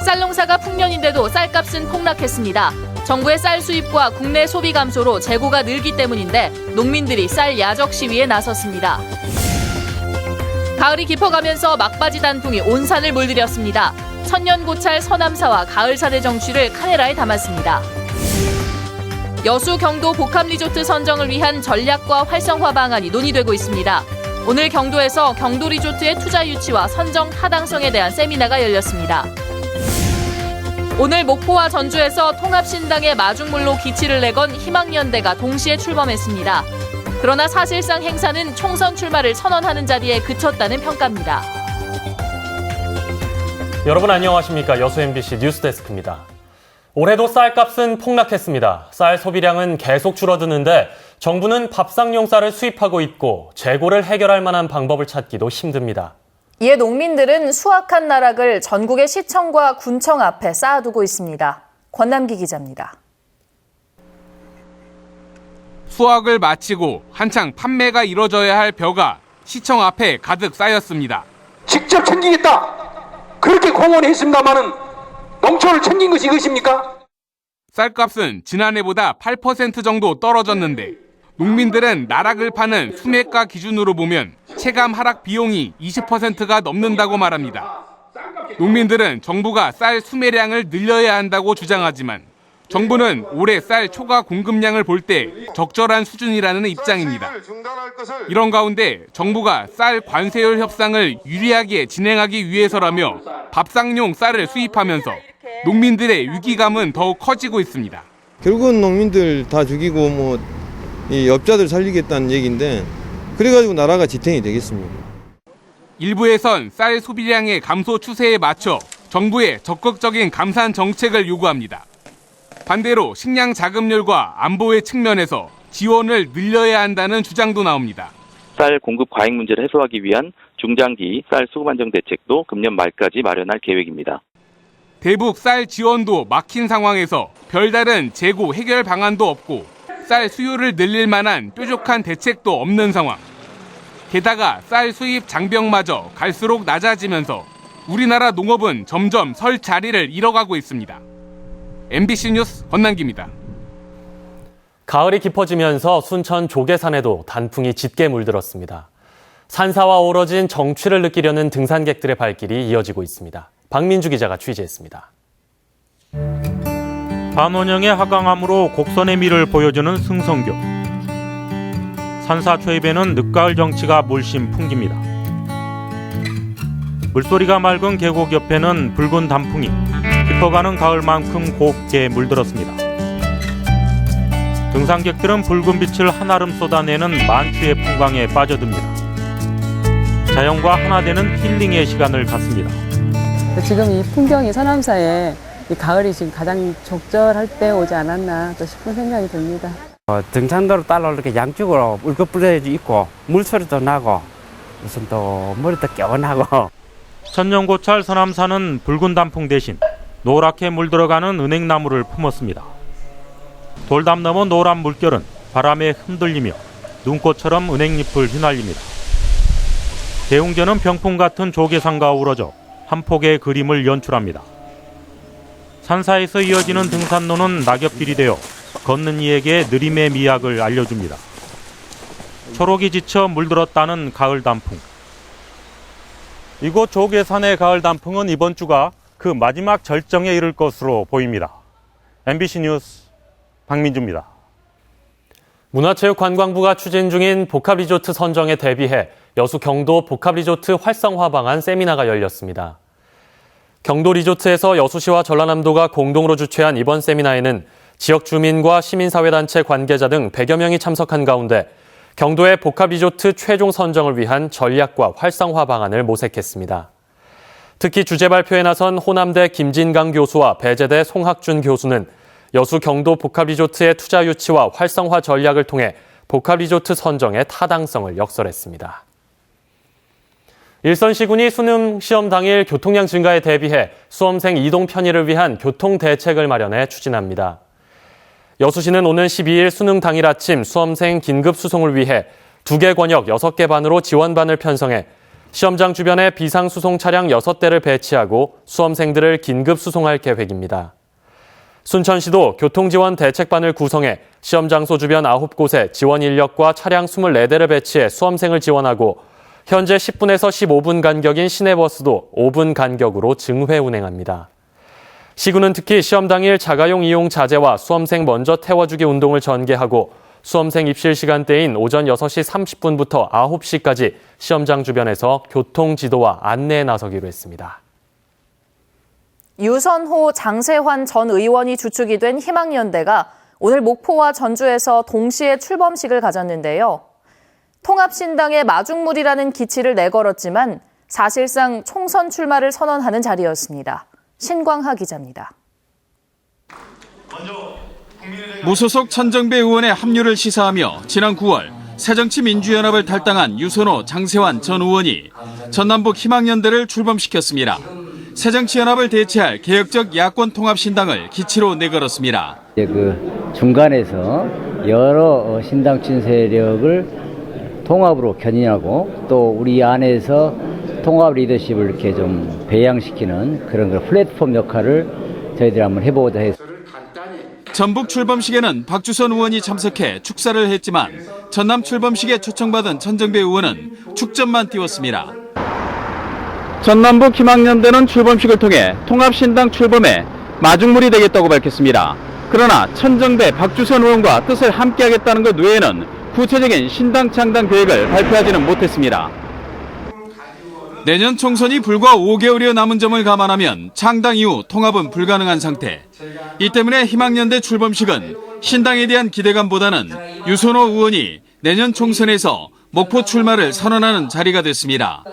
쌀 농사가 풍년인데도 쌀값은 폭락했습니다. 정부의 쌀 수입과 국내 소비 감소로 재고가 늘기 때문인데 농민들이 쌀 야적 시위에 나섰습니다. 가을이 깊어가면서 막바지 단풍이 온 산을 물들였습니다. 천년고찰 서남사와 가을사대 정취를 카메라에 담았습니다. 여수 경도 복합리조트 선정을 위한 전략과 활성화 방안이 논의되고 있습니다. 오늘 경도에서 경도리조트의 투자 유치와 선정 타당성에 대한 세미나가 열렸습니다. 오늘 목포와 전주에서 통합신당의 마중물로 기치를 내건 희망연대가 동시에 출범했습니다. 그러나 사실상 행사는 총선 출마를 선언하는 자리에 그쳤다는 평가입니다. 여러분 안녕하십니까? 여수 MBC 뉴스데스크입니다. 올해도 쌀값은 폭락했습니다. 쌀 소비량은 계속 줄어드는데 정부는 밥상용 쌀을 수입하고 있고 재고를 해결할 만한 방법을 찾기도 힘듭니다. 이에 농민들은 수확한 나락을 전국의 시청과 군청 앞에 쌓아두고 있습니다. 권남기 기자입니다. 수확을 마치고 한창 판매가 이뤄져야 할 벼가 시청 앞에 가득 쌓였습니다. 직접 챙기겠다. 그렇게 공언했습니다마는 농촌을 챙긴 것이 이것입니까? 쌀값은 지난해보다 8% 정도 떨어졌는데 농민들은 나락을 파는 수매가 기준으로 보면 체감 하락 비용이 20%가 넘는다고 말합니다. 농민들은 정부가 쌀 수매량을 늘려야 한다고 주장하지만 정부는 올해 쌀 초과 공급량을 볼 때 적절한 수준이라는 입장입니다. 이런 가운데 정부가 쌀 관세율 협상을 유리하게 진행하기 위해서라며 밥상용 쌀을 수입하면서 농민들의 위기감은 더욱 커지고 있습니다. 결국은 농민들 다 죽이고 이 업자들 살리겠다는 얘기인데 그래가지고 나라가 지탱이 되겠습니까? 일부에선 쌀 소비량의 감소 추세에 맞춰 정부의 적극적인 감산 정책을 요구합니다. 반대로 식량 자급률과 안보의 측면에서 지원을 늘려야 한다는 주장도 나옵니다. 쌀 공급 과잉 문제를 해소하기 위한 중장기 쌀 수급 안정 대책도 금년 말까지 마련할 계획입니다. 대북 쌀 지원도 막힌 상황에서 별다른 재고 해결 방안도 없고 쌀 수요를 늘릴 만한 뾰족한 대책도 없는 상황. 게다가 쌀 수입 장벽마저 갈수록 낮아지면서 우리나라 농업은 점점 설 자리를 잃어가고 있습니다. MBC 뉴스 권남기입니다. 가을이 깊어지면서 순천 조계산에도 단풍이 짙게 물들었습니다. 산사와 어우러진 정취를 느끼려는 등산객들의 발길이 이어지고 있습니다. 박민주 기자가 취재했습니다. 반원형의 하강암으로 곡선의 미를 보여주는 승성교. 산사 초입에는 늦가을 정취가 물씬 풍깁니다. 물소리가 맑은 계곡 옆에는 붉은 단풍이 깊어가는 가을만큼 곱게 물들었습니다. 등산객들은 붉은 빛을 한아름 쏟아내는 만추의 풍광에 빠져듭니다. 자연과 하나 되는 힐링의 시간을 갖습니다. 지금 이 풍경이 서남사에 이 가을이 지금 가장 적절할 때 오지 않았나 또 싶은 생각이 듭니다. 등산로로 따라 이렇게 양쪽으로 울긋불긋 있고 물소리도 나고 무슨 또 머리도 개운하고. 천년고찰 서남사는 붉은 단풍 대신 노랗게 물들어가는 은행나무를 품었습니다. 돌담 넘어 노란 물결은 바람에 흔들리며 눈꽃처럼 은행잎을 휘날립니다. 대웅전은 병풍 같은 조계산과 어우러져 한 폭의 그림을 연출합니다. 산사에서 이어지는 등산로는 낙엽길이 되어 걷는 이에게 느림의 미학을 알려줍니다. 초록이 지쳐 물들었다는 가을 단풍. 이곳 조계산의 가을 단풍은 이번 주가 그 마지막 절정에 이를 것으로 보입니다. MBC 뉴스 박민주입니다. 문화체육관광부가 추진 중인 복합리조트 선정에 대비해 여수 경도 복합리조트 활성화 방안 세미나가 열렸습니다. 경도 리조트에서 여수시와 전라남도가 공동으로 주최한 이번 세미나에는 지역 주민과 시민사회단체 관계자 등 100여 명이 참석한 가운데 경도의 복합리조트 최종 선정을 위한 전략과 활성화 방안을 모색했습니다. 특히 주제 발표에 나선 호남대 김진강 교수와 배재대 송학준 교수는 여수 경도 복합리조트의 투자 유치와 활성화 전략을 통해 복합리조트 선정의 타당성을 역설했습니다. 일선시군이 수능 시험 당일 교통량 증가에 대비해 수험생 이동 편의를 위한 교통 대책을 마련해 추진합니다. 여수시는 오는 12일 수능 당일 아침 수험생 긴급 수송을 위해 2개 권역 6개 반으로 지원반을 편성해 시험장 주변에 비상수송 차량 6대를 배치하고 수험생들을 긴급 수송할 계획입니다. 순천시도 교통지원 대책반을 구성해 시험 장소 주변 9곳에 지원 인력과 차량 24대를 배치해 수험생을 지원하고 현재 10분에서 15분 간격인 시내버스도 5분 간격으로 증회 운행합니다. 시군은 특히 시험 당일 자가용 이용 자제와 수험생 먼저 태워주기 운동을 전개하고 수험생 입실 시간대인 오전 6시 30분부터 9시까지 시험장 주변에서 교통지도와 안내에 나서기로 했습니다. 유선호 장세환 전 의원이 주축이 된 희망연대가 오늘 목포와 전주에서 동시에 출범식을 가졌는데요. 통합신당의 마중물이라는 기치를 내걸었지만 사실상 총선 출마를 선언하는 자리였습니다. 신광하 기자입니다. 무소속 천정배 의원의 합류를 시사하며 지난 9월 새정치민주연합을 탈당한 유선호, 장세환 전 의원이 전남북 희망연대를 출범시켰습니다. 새정치연합을 대체할 개혁적 야권통합신당을 기치로 내걸었습니다. 중간에서 여러 신당 친세력을 통합으로 견인하고 또 우리 안에서 통합 리더십을 이렇게 좀 배양시키는 그런 플랫폼 역할을 저희들이 한번 해보고자 해서. 전북 출범식에는 박주선 의원이 참석해 축사를 했지만 전남 출범식에 초청받은 천정배 의원은 축전만 띄웠습니다. 전남북 희망연대는 출범식을 통해 통합신당 출범에 마중물이 되겠다고 밝혔습니다. 그러나 천정배, 박주선 의원과 뜻을 함께하겠다는 것 외에는 구체적인 신당 창당 계획을 발표하지는 못했습니다. 내년 총선이 불과 5개월여 남은 점을 감안하면 창당 이후 통합은 불가능한 상태. 이 때문에 희망연대 출범식은 신당에 대한 기대감보다는 유선호 의원이 내년 총선에서 목포 출마를 선언하는 자리가 됐습니다.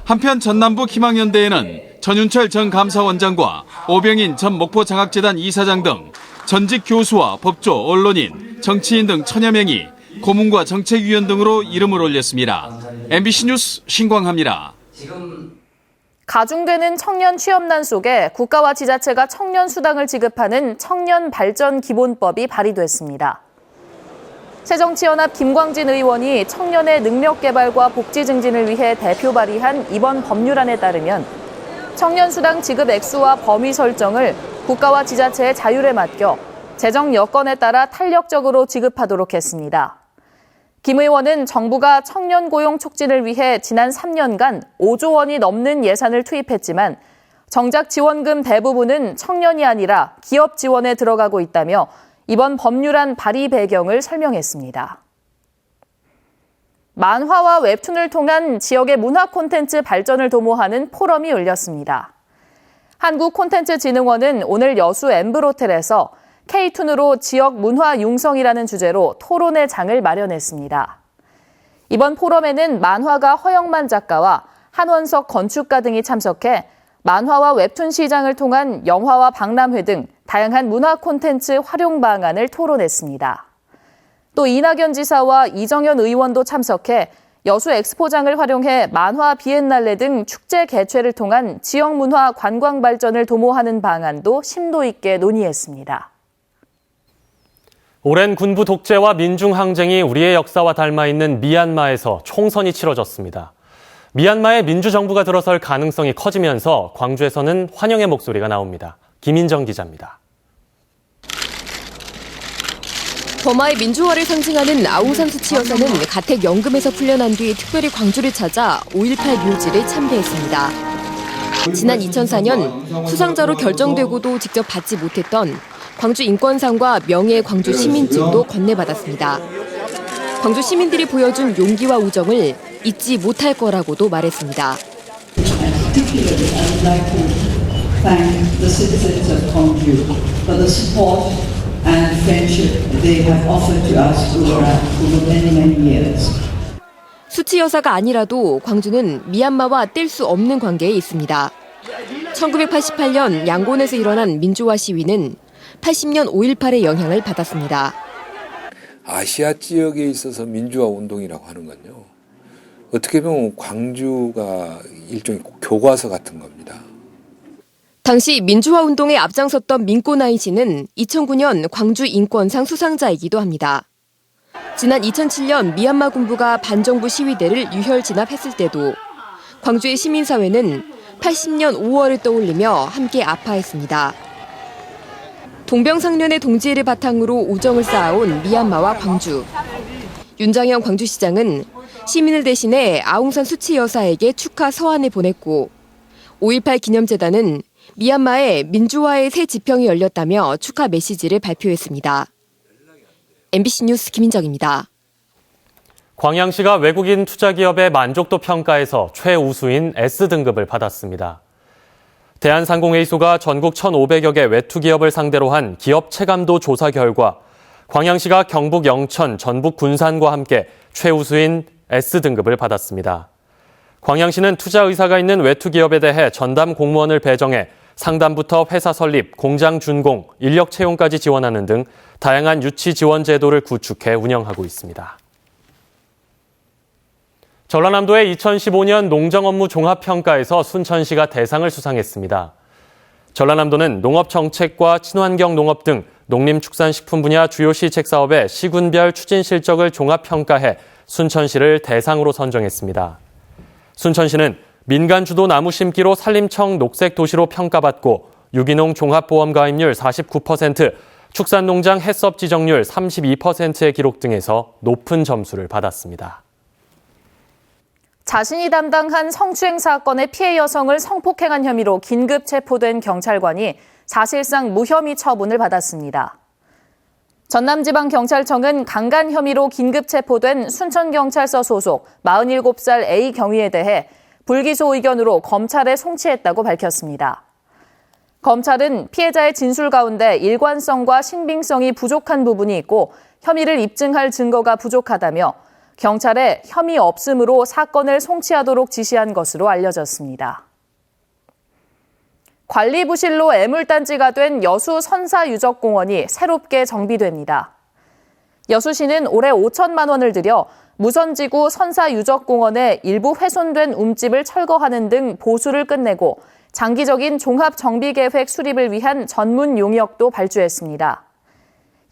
한편 전남북 희망연대에는 전윤철 전 감사원장과 오병인 전 목포장학재단 이사장 등 전직 교수와 법조, 언론인, 정치인 등 천여 명이 고문과 정책위원 등으로 이름을 올렸습니다. MBC 뉴스 신광하입니다. 가중되는 청년 취업난 속에 국가와 지자체가 청년 수당을 지급하는 청년발전기본법이 발의됐습니다. 새정치연합 김광진 의원이 청년의 능력 개발과 복지 증진을 위해 대표 발의한 이번 법률안에 따르면 청년 수당 지급 액수와 범위 설정을 국가와 지자체의 자율에 맡겨 재정 여건에 따라 탄력적으로 지급하도록 했습니다. 김 의원은 정부가 청년 고용 촉진을 위해 지난 3년간 5조 원이 넘는 예산을 투입했지만 정작 지원금 대부분은 청년이 아니라 기업 지원에 들어가고 있다며 이번 법률안 발의 배경을 설명했습니다. 만화와 웹툰을 통한 지역의 문화 콘텐츠 발전을 도모하는 포럼이 열렸습니다. 한국콘텐츠진흥원은 오늘 여수 엠브로텔에서 K툰으로 지역 문화 융성이라는 주제로 토론회 장을 마련했습니다. 이번 포럼에는 만화가 허영만 작가와 한원석 건축가 등이 참석해 만화와 웹툰 시장을 통한 영화와 박람회 등 다양한 문화 콘텐츠 활용 방안을 토론했습니다. 또 이낙연 지사와 이정현 의원도 참석해 여수 엑스포장을 활용해 만화 비엔날레 등 축제 개최를 통한 지역 문화 관광 발전을 도모하는 방안도 심도 있게 논의했습니다. 오랜 군부 독재와 민중항쟁이 우리의 역사와 닮아있는 미얀마에서 총선이 치러졌습니다. 미얀마에 민주정부가 들어설 가능성이 커지면서 광주에서는 환영의 목소리가 나옵니다. 김인정 기자입니다. 버마의 민주화를 상징하는 아웅산 수치 여사는 가택연금에서 풀려난 뒤 특별히 광주를 찾아 5.18 묘지를 참배했습니다. 지난 2004년 수상자로 결정되고도 직접 받지 못했던 광주 인권상과 명예 광주 시민증도 건네받았습니다. 광주 시민들이 보여준 용기와 우정을 잊지 못할 거라고도 말했습니다. 수치 여사가 아니라도 광주는 미얀마와 뗄 수 없는 관계에 있습니다. 1988년 양곤에서 일어난 민주화 시위는 80년 5.18의 영향을 받았습니다. 아시아 지역에 있어서 민주화 운동이라고 하는 건요. 어떻게 보면 광주가 일종의 교과서 같은 겁니다. 당시 민주화 운동에 앞장섰던 민꼬나이 씨는 2009년 광주 인권상 수상자이기도 합니다. 지난 2007년 미얀마 군부가 반정부 시위대를 유혈 진압했을 때도 광주의 시민사회는 80년 5월을 떠올리며 함께 아파했습니다. 동병상련의 동지애를 바탕으로 우정을 쌓아온 미얀마와 광주. 윤장현 광주시장은 시민을 대신해 아웅산 수치 여사에게 축하 서한을 보냈고 5.18 기념재단은 미얀마에 민주화의 새 지평이 열렸다며 축하 메시지를 발표했습니다. MBC 뉴스 김인정입니다. 광양시가 외국인 투자기업의 만족도 평가에서 최우수인 S등급을 받았습니다. 대한상공회의소가 전국 1,500여 개 외투기업을 상대로 한 기업 체감도 조사 결과 광양시가 경북 영천, 전북 군산과 함께 최우수인 S등급을 받았습니다. 광양시는 투자 의사가 있는 외투기업에 대해 전담 공무원을 배정해 상담부터 회사 설립, 공장 준공, 인력 채용까지 지원하는 등 다양한 유치 지원 제도를 구축해 운영하고 있습니다. 전라남도의 2015년 농정업무 종합평가에서 순천시가 대상을 수상했습니다. 전라남도는 농업정책과 친환경 농업 등 농림축산식품 분야 주요 시책 사업의 시군별 추진 실적을 종합평가해 순천시를 대상으로 선정했습니다. 순천시는 민간 주도 나무 심기로 산림청 녹색 도시로 평가받고 유기농 종합보험 가입률 49%, 축산농장 해썹 지정률 32%의 기록 등에서 높은 점수를 받았습니다. 자신이 담당한 성추행 사건의 피해 여성을 성폭행한 혐의로 긴급 체포된 경찰관이 사실상 무혐의 처분을 받았습니다. 전남지방경찰청은 강간 혐의로 긴급 체포된 순천경찰서 소속 47살 A 경위에 대해 불기소 의견으로 검찰에 송치했다고 밝혔습니다. 검찰은 피해자의 진술 가운데 일관성과 신빙성이 부족한 부분이 있고 혐의를 입증할 증거가 부족하다며 경찰에 혐의 없음으로 사건을 송치하도록 지시한 것으로 알려졌습니다. 관리 부실로 애물단지가 된 여수 선사유적공원이 새롭게 정비됩니다. 여수시는 올해 5천만 원을 들여 무선지구 선사유적공원의 일부 훼손된 움집을 철거하는 등 보수를 끝내고 장기적인 종합정비계획 수립을 위한 전문 용역도 발주했습니다.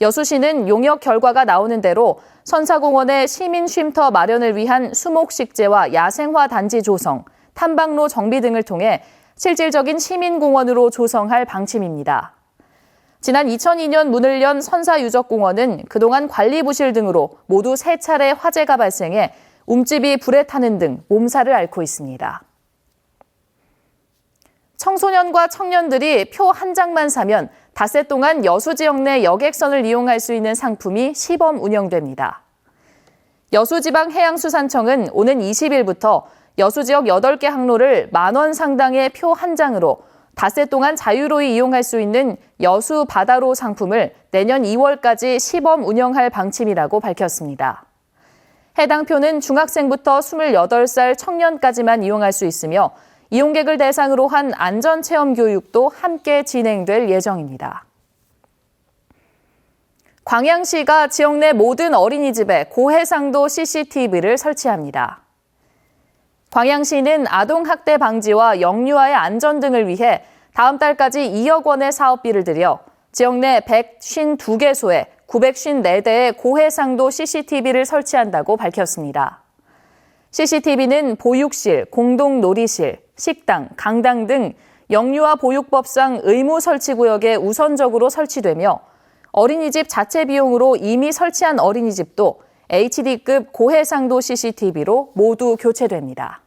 여수시는 용역 결과가 나오는 대로 선사공원의 시민 쉼터 마련을 위한 수목식재와 야생화 단지 조성, 탐방로 정비 등을 통해 실질적인 시민공원으로 조성할 방침입니다. 지난 2002년 문을 연 선사유적공원은 그동안 관리 부실 등으로 모두 3차례 화재가 발생해 움집이 불에 타는 등 몸살을 앓고 있습니다. 청소년과 청년들이 표 한 장만 사면 닷새 동안 여수 지역 내 여객선을 이용할 수 있는 상품이 시범 운영됩니다. 여수지방해양수산청은 오는 20일부터 여수 지역 8개 항로를 만원 상당의 표 한 장으로 닷새 동안 자유로이 이용할 수 있는 여수 바다로 상품을 내년 2월까지 시범 운영할 방침이라고 밝혔습니다. 해당 표는 중학생부터 28살 청년까지만 이용할 수 있으며 이용객을 대상으로 한 안전체험 교육도 함께 진행될 예정입니다. 광양시가 지역 내 모든 어린이집에 고해상도 CCTV를 설치합니다. 광양시는 아동학대 방지와 영유아의 안전 등을 위해 다음 달까지 2억 원의 사업비를 들여 지역 내 152개소에 954대의 고해상도 CCTV를 설치한다고 밝혔습니다. CCTV는 보육실, 공동놀이실, 식당, 강당 등 영유아 보육법상 의무 설치 구역에 우선적으로 설치되며 어린이집 자체 비용으로 이미 설치한 어린이집도 HD급 고해상도 CCTV로 모두 교체됩니다.